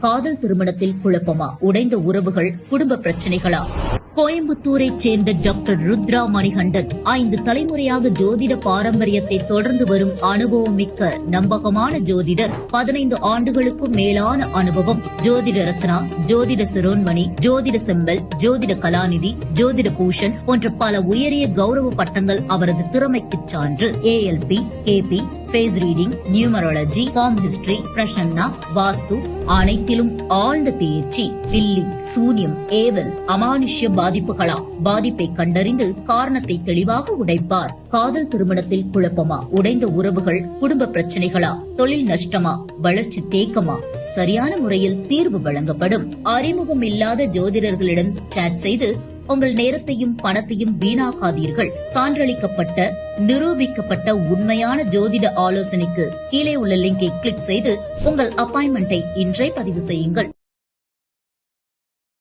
காதல் திருமணத்தில் குழப்பமா? உடைந்த உறவுகள், குடும்ப பிரச்சனைகளா? கோயம்புத்தூரைச் சேர்ந்த டாக்டர் ருத்ரா மணிகண்டன் 5 தலைமுறையாக ஜோதிட பாரம்பரியத்தை தொடர்ந்து வரும் அனுபவம் மிக்க நம்பகமான ஜோதிடர். 15 ஆண்டுகளுக்கும் மேலான அனுபவம். ஜோதிட ரத்னா, ஜோதிட சிரோன்மணி, ஜோதிட செம்பல், ஜோதிட கலாநிதி, ஜோதிட பூஷன் போன்ற பல உயரிய கௌரவ பட்டங்கள் அவரது திறமைக்கு சான்று. ALP, KP, face reading, numerology, form history, பிரசன்னா, வாஸ்து அனைத்திலும் ஆழ்ந்த தேர்ச்சி. பில்லி, சூன்யம், ஏவல், அமானுஷ்ய பாதிப்புகளா? பாதிப்பை கண்டறிந்து காரணத்தை தெளிவாக உடைப்பார். காதல் திருமணத்தில் குழப்பமா? உடைந்த உறவுகள், குடும்ப பிரச்சனைகளா? தொழில் நஷ்டமா? வளர்ச்சி தேக்கமா? சரியான முறையில் தீர்வு வழங்கப்படும். அறிமுகம் இல்லாத ஜோதிடர்களிடம் சாட் செய்து உங்கள் நேரத்தையும் பணத்தையும் வீணாக்காதீர்கள். சான்றளிக்கப்பட்ட, நிரூபிக்கப்பட்ட உண்மையான ஜோதிட ஆலோசனைக்கு கீழே உள்ள லிங்கை கிளிக் செய்து உங்கள் அப்பாயின்மெண்டை இன்றே பதிவு செய்யுங்கள்.